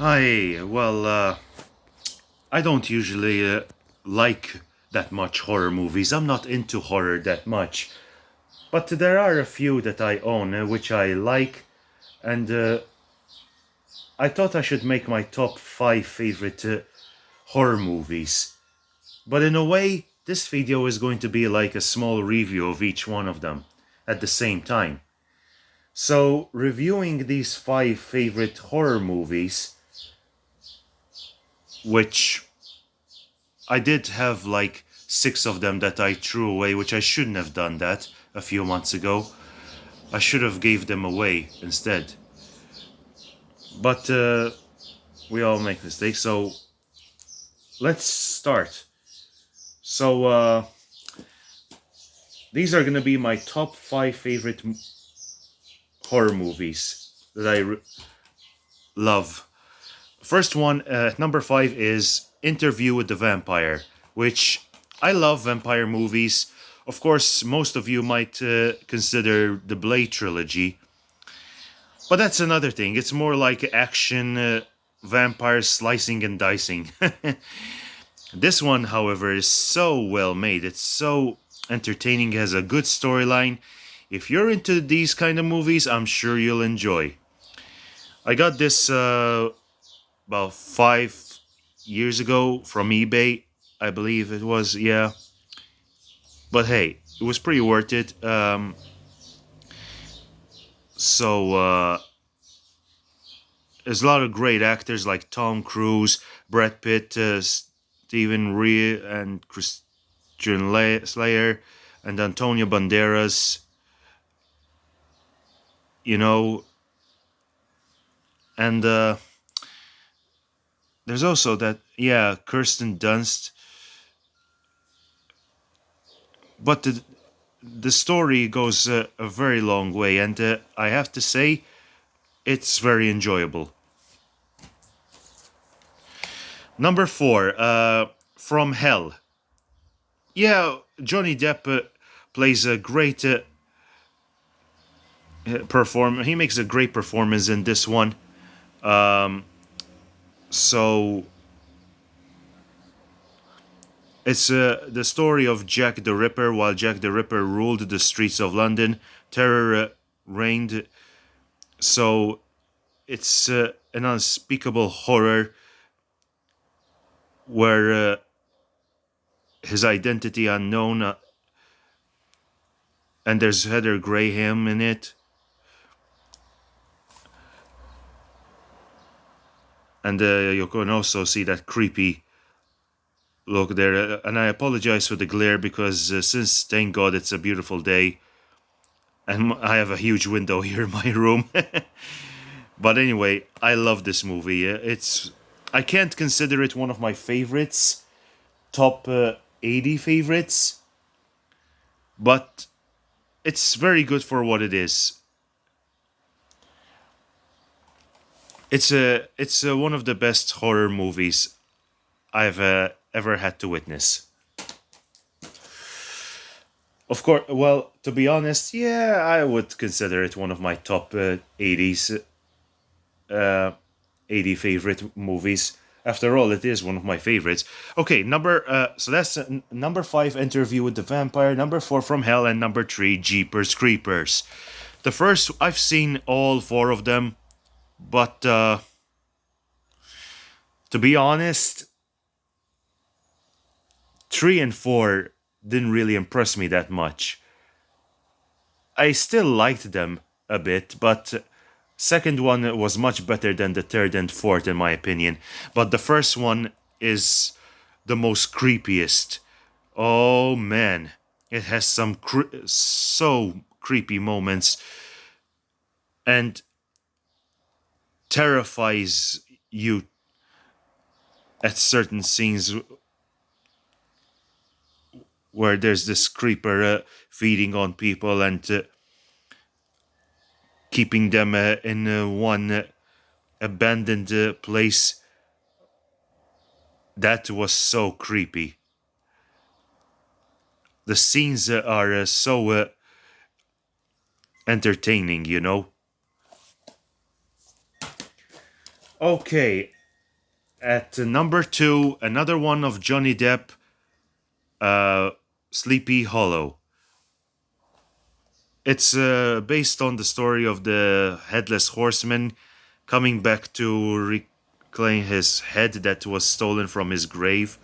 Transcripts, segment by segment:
I don't usually like that much horror movies. I'm not into horror that much. But there are a few that I own which I like, and I thought I should make my top five favorite horror movies. But in a way, this video is going to be like a small review of each one of them at the same time. So, reviewing these five favorite horror movies, which I did have like six of them that I threw away, which I shouldn't have done that a few months ago. I should have gave them away instead. But we all make mistakes, so let's start. So these are gonna be my top five favorite horror movies that love. First one, number five, is Interview with the Vampire, which I love vampire movies. Of course, most of you might consider the Blade trilogy, but that's another thing. It's more like action, vampires slicing and dicing. This one, however, is so well made. It's so entertaining, has a good storyline. If you're into these kind of movies, I'm sure you'll enjoy. I got this about 5 years ago from eBay, I believe it was, yeah. But hey, it was pretty worth it. So there's a lot of great actors like Tom Cruise, Brad Pitt, Stephen Rea, and Christian Slayer, and Antonio Banderas. You know, and there's also that, yeah, Kirsten Dunst. But the story goes a very long way, and I have to say, it's very enjoyable. Number four, From Hell. Yeah, Johnny Depp plays a great perform. He makes a great performance in this one. So it's the story of Jack the Ripper. While Jack the Ripper ruled the streets of London, terror reigned. So it's an unspeakable horror where his identity unknown, and there's Heather Graham in it, and you can also see that creepy look there. And I apologize for the glare because since, thank God, it's a beautiful day, and I have a huge window here in my room. But anyway, I love this movie. I can't consider it one of my favorites, top 80 favorites, but it's very good for what it is. It's one of the best horror movies I've ever had to witness. Of course, well, to be honest, yeah, I would consider it one of my top 80s, uh, 80 favorite movies. After all, it is one of my favorites. Okay, so that's number five, Interview with the Vampire. Number four, From Hell, and number three, Jeepers Creepers. The first, I've seen all four of them, but to be honest, three and four didn't really impress me that much. I still liked them a bit, but second one was much better than the third and fourth in my opinion. But the first one is the most creepiest. Oh man, it has some so creepy moments and terrifies you at certain scenes where there's this creeper feeding on people and keeping them in one abandoned place. That was so creepy. The scenes are so entertaining, you know. Okay, at number 2, another one of Johnny Depp, Sleepy Hollow. It's based on the story of the Headless Horseman coming back to reclaim his head that was stolen from his grave,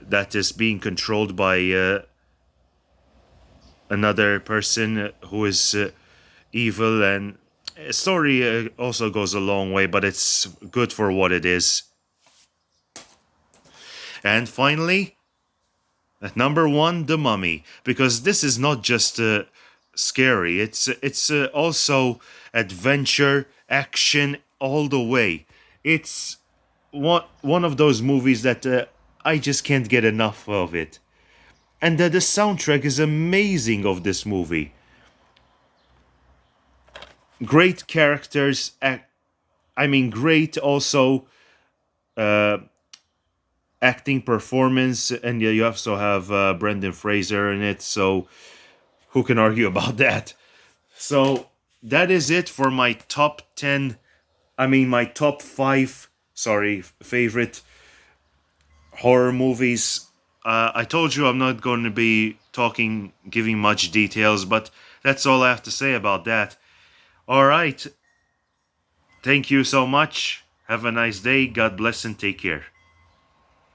that is being controlled by another person who is evil. And story also goes a long way, but it's good for what it is. And finally, at number 1, The Mummy, because this is not just scary. It's also adventure, action all the way. It's one of those movies that I just can't get enough of it. And the soundtrack is amazing of this movie. Great characters. I mean, great also uh, acting performance, and you also have Brendan Fraser in it. So who can argue about that? So that is it for my top 10. I mean, my top 5. Sorry, favorite horror movies. I told you I'm not going to be giving much details, but that's all I have to say about that. All right. Thank you so much. Have a nice day. God bless and take care.